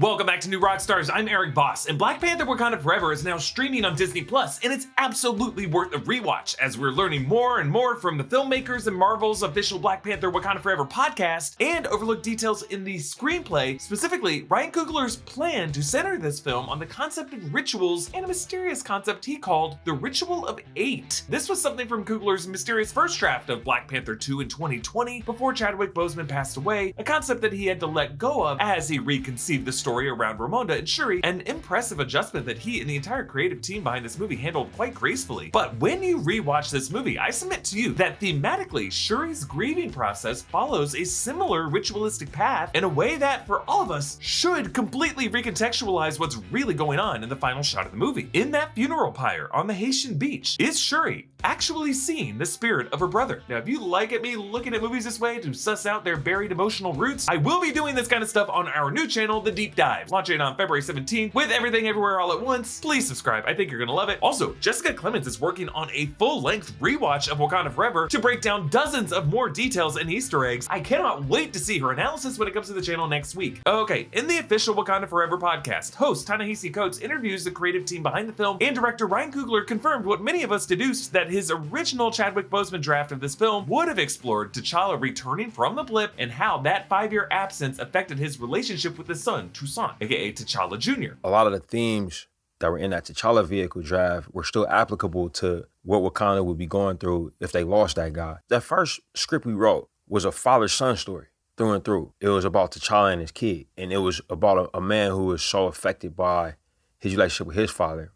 Welcome back to New Rockstars. I'm Erik Voss, and Black Panther Wakanda Forever is now streaming on Disney+, and it's absolutely worth a rewatch as we're learning more and more from the filmmakers and Marvel's official Black Panther Wakanda Forever podcast, and overlook details in the screenplay, specifically Ryan Coogler's plan to center this film on the concept of rituals and a mysterious concept he called the Ritual of 8. This was something from Coogler's mysterious first draft of Black Panther 2 in 2020 before Chadwick Boseman passed away, a concept that he had to let go of as he reconceived the story around Ramonda and Shuri, an impressive adjustment that he and the entire creative team behind this movie handled quite gracefully. But when you rewatch this movie, I submit to you that thematically, Shuri's grieving process follows a similar ritualistic path in a way that, for all of us, should completely recontextualize what's really going on in the final shot of the movie. In that funeral pyre on the Haitian beach, is Shuri actually seeing the spirit of her brother? Now, if you like me looking at movies this way to suss out their buried emotional roots, I will be doing this kind of stuff on our new channel, The Deep Dive, launching on February 17th with everything everywhere all at once. Please subscribe, I think you're gonna love it. Also, Jessica Clemons is working on a full-length rewatch of Wakanda Forever to break down dozens of more details and Easter eggs. I cannot wait to see her analysis when it comes to the channel next week. Okay, in the official Wakanda Forever podcast, host Ta-Nehisi Coates interviews the creative team behind the film, and director Ryan Coogler confirmed what many of us deduced, that his original Chadwick Boseman draft of this film would have explored T'Challa returning from the blip and how that 5-year absence affected his relationship with his son, Toussaint, aka T'Challa Jr. A lot of the themes that were in that T'Challa vehicle draft were still applicable to what Wakanda would be going through if they lost that guy. That first script we wrote was a father-son story through and through. It was about T'Challa and his kid, and it was about a man who was so affected by his relationship with his father,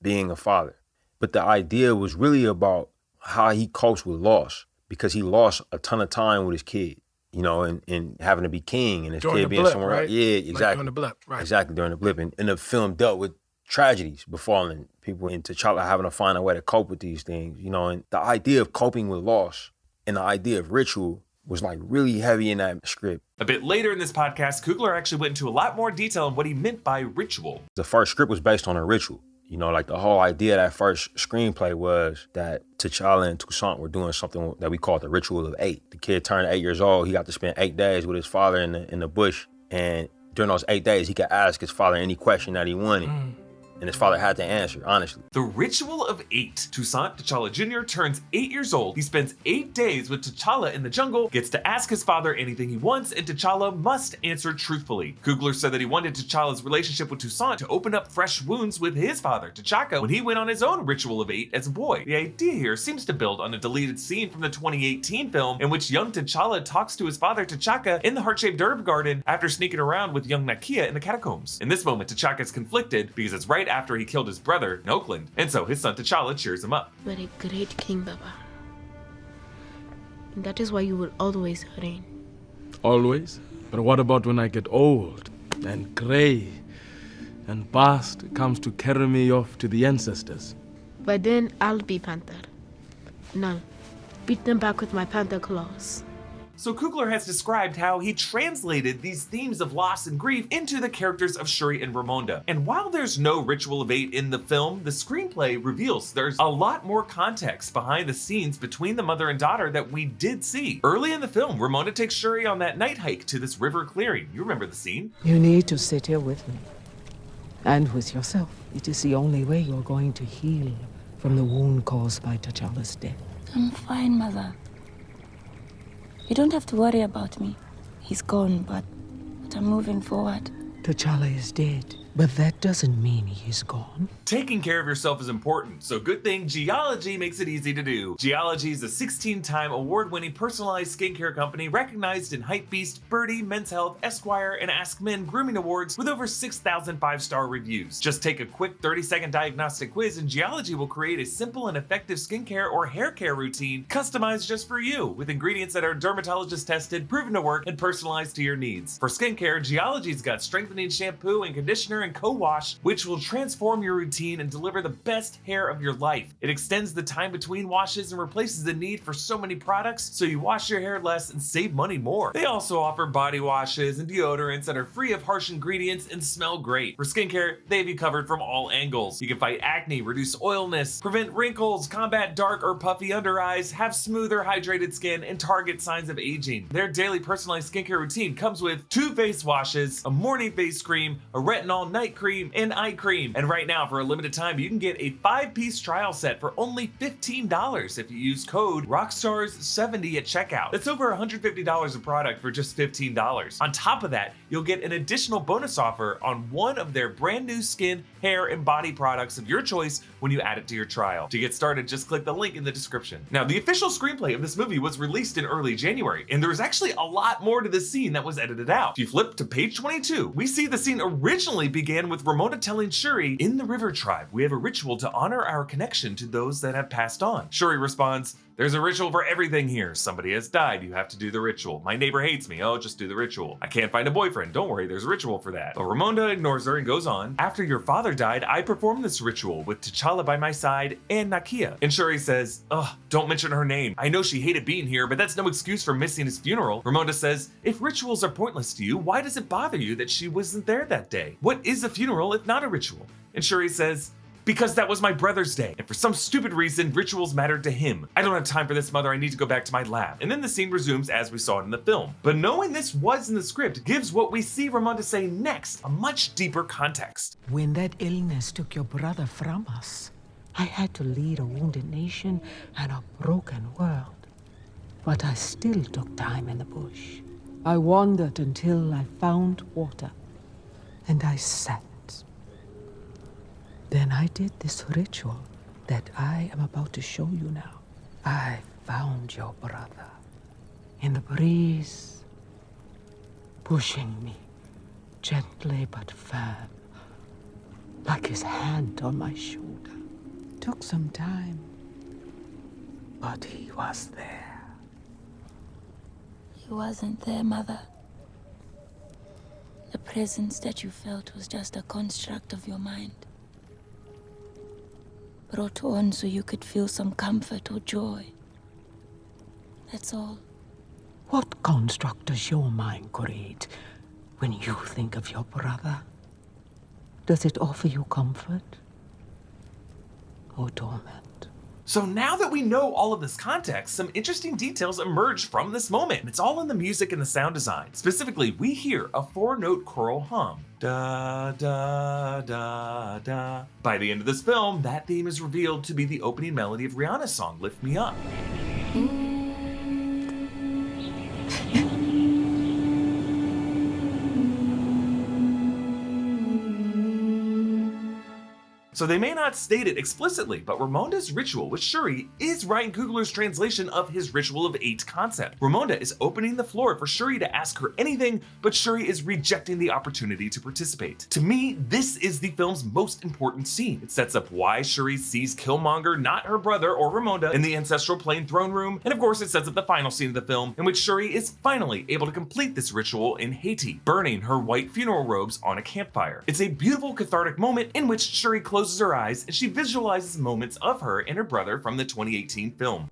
being a father. But the idea was really about how he copes with loss, because he lost a ton of time with his kid, you know, and having to be king and his during kid being blip, somewhere right? else. Yeah, exactly. Like during the blip, right. Exactly, during the blip. And the film dealt with tragedies befalling people, and T'Challa having to find a way to cope with these things, you know, and the idea of coping with loss and the idea of ritual was like really heavy in that script. A bit later in this podcast, Coogler actually went into a lot more detail on what he meant by ritual. The first script was based on a ritual. You know, like the whole idea of that first screenplay was that T'Challa and Toussaint were doing something that we called the Ritual of 8. The kid turned 8 years old. He got to spend 8 days with his father in the bush. And during those 8 days, he could ask his father any question that he wanted. And his father had to answer, honestly. The Ritual of 8. Toussaint, T'Challa Jr., turns 8 years old. He spends 8 days with T'Challa in the jungle, gets to ask his father anything he wants, and T'Challa must answer truthfully. Coogler said that he wanted T'Challa's relationship with Toussaint to open up fresh wounds with his father, T'Chaka, when he went on his own Ritual of 8 as a boy. The idea here seems to build on a deleted scene from the 2018 film in which young T'Challa talks to his father, T'Chaka, in the heart-shaped herb garden after sneaking around with young Nakia in the catacombs. In this moment, T'Chaka is conflicted because it's right after he killed his brother in Oakland, and so his son T'Challa cheers him up. You are a great king, Baba. And that is why you will always reign. Always? But what about when I get old and gray and past comes to carry me off to the ancestors? But then I'll be Panther. Now, beat them back with my Panther claws. So Coogler has described how he translated these themes of loss and grief into the characters of Shuri and Ramonda. And while there's no Ritual of 8 in the film, the screenplay reveals there's a lot more context behind the scenes between the mother and daughter that we did see. Early in the film, Ramonda takes Shuri on that night hike to this river clearing. You remember the scene? You need to sit here with me. And with yourself. It is the only way you're going to heal from the wound caused by T'Challa's death. I'm fine, Mother. You don't have to worry about me. He's gone, but I'm moving forward. T'Challa is dead, but that doesn't mean he's gone. Taking care of yourself is important, so good thing Geology makes it easy to do. Geology is a 16-time award-winning personalized skincare company recognized in Hypebeast, Birdie, Men's Health, Esquire, and Ask Men grooming awards with over 6,000 5-star reviews. Just take a quick 30-second diagnostic quiz and Geology will create a simple and effective skincare or hair care routine customized just for you, with ingredients that are dermatologist tested, proven to work, and personalized to your needs. For skincare, Geology's got strengthening shampoo and conditioner and co-wash, which will transform your routine and deliver the best hair of your life. It extends the time between washes and replaces the need for so many products, so you wash your hair less and save money more. They also offer body washes and deodorants that are free of harsh ingredients and smell great. For skincare, they have you covered from all angles. You can fight acne, reduce oilness, prevent wrinkles, combat dark or puffy under eyes, have smoother, hydrated skin, and target signs of aging. Their daily personalized skincare routine comes with 2 face washes, a morning face cream, a retinol night cream, and eye cream. And right now, for a limited time, you can get a 5-piece trial set for only $15 if you use code Rockstars70 at checkout. That's over $150 of product for just $15. On top of that, you'll get an additional bonus offer on one of their brand new skin, hair, and body products of your choice when you add it to your trial. To get started, just click the link in the description. Now, the official screenplay of this movie was released in early January, and there's actually a lot more to this scene that was edited out. If you flip to page 22, we see the scene originally began with Ramonda telling Shuri, "In the River Tribe, we have a ritual to honor our connection to those that have passed on." Shuri responds, "There's a ritual for everything here. Somebody has died, you have to do the ritual. My neighbor hates me, oh, just do the ritual. I can't find a boyfriend, don't worry, there's a ritual for that." But Ramonda ignores her and goes on, "After your father died, I performed this ritual with T'Challa by my side and Nakia." And Shuri says, "Ugh, don't mention her name. I know she hated being here, but that's no excuse for missing his funeral." Ramonda says, "If rituals are pointless to you, why does it bother you that she wasn't there that day? What is a funeral if not a ritual?" And Shuri says, "Because that was my brother's day, and for some stupid reason, rituals mattered to him. I don't have time for this, mother, I need to go back to my lab." And then the scene resumes as we saw it in the film. But knowing this was in the script gives what we see Ramonda say next a much deeper context. When that illness took your brother from us, I had to lead a wounded nation and a broken world. But I still took time in the bush. I wandered until I found water, and I sat. Then I did this ritual that I am about to show you now. I found your brother in the breeze, pushing me gently but firm, like his hand on my shoulder. Took some time, but he was there. He wasn't there, Mother. The presence that you felt was just a construct of your mind. Brought on so you could feel some comfort or joy. That's all. What construct does your mind create when you think of your brother? Does it offer you comfort or torment? So now that we know all of this context, some interesting details emerge from this moment. And it's all in the music and the sound design. Specifically, we hear a 4-note choral hum. Da, da, da, da. By the end of this film, that theme is revealed to be the opening melody of Rihanna's song, Lift Me Up. So they may not state it explicitly, but Ramonda's ritual with Shuri is Ryan Coogler's translation of his Ritual of 8 concept. Ramonda is opening the floor for Shuri to ask her anything, but Shuri is rejecting the opportunity to participate. To me, this is the film's most important scene. It sets up why Shuri sees Killmonger, not her brother or Ramonda, in the Ancestral Plane throne room, and of course it sets up the final scene of the film, in which Shuri is finally able to complete this ritual in Haiti, burning her white funeral robes on a campfire. It's a beautiful cathartic moment in which Shuri closes her eyes and she visualizes moments of her and her brother from the 2018 film.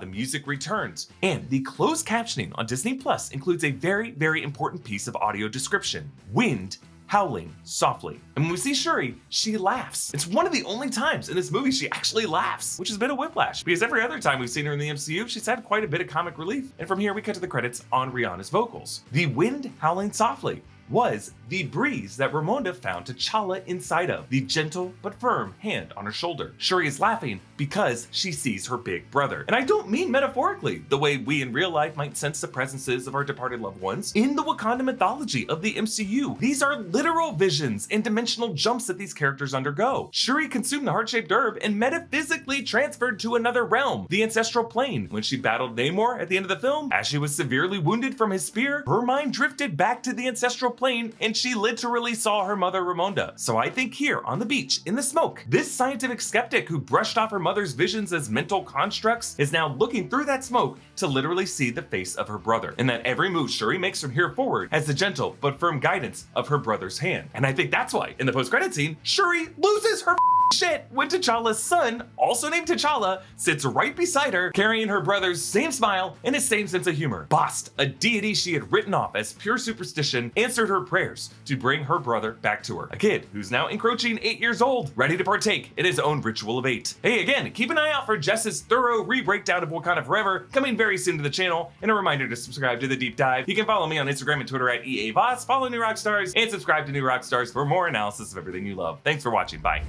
The music returns, and the closed captioning on Disney Plus includes a very, very important piece of audio description: wind howling softly. And when we see Shuri, she laughs. It's one of the only times in this movie she actually laughs, which has been a whiplash, because every other time we've seen her in the MCU, she's had quite a bit of comic relief. And from here, we cut to the credits on Rihanna's vocals. The wind howling softly. was the breeze that Ramonda found T'Challa inside of, the gentle but firm hand on her shoulder. Shuri is laughing because she sees her big brother. And I don't mean metaphorically, the way we in real life might sense the presences of our departed loved ones. In the Wakanda mythology of the MCU, these are literal visions and dimensional jumps that these characters undergo. Shuri consumed the heart-shaped herb and metaphysically transferred to another realm, the ancestral plane. When she battled Namor at the end of the film, as she was severely wounded from his spear, her mind drifted back to the ancestral plane and she literally saw her mother Ramonda. So I think here on the beach, in the smoke, this scientific skeptic who brushed off her mother's visions as mental constructs is now looking through that smoke to literally see the face of her brother, and that every move Shuri makes from here forward has the gentle but firm guidance of her brother's hand. And I think that's why in the post-credit scene, Shuri loses her shit when T'Challa's son, also named T'Challa, sits right beside her, carrying her brother's same smile and his same sense of humor. Bast, a deity she had written off as pure superstition, answered her prayers to bring her brother back to her. A kid who's now encroaching 8 years old, ready to partake in his own ritual of 8. Hey, again, keep an eye out for Jess's thorough re-breakdown of Wakanda Forever coming very soon to the channel, and a reminder to subscribe to the deep dive. You can follow me on Instagram and Twitter at EA Voss, follow New Rockstars, and subscribe to New Rockstars for more analysis of everything you love. Thanks for watching. Bye.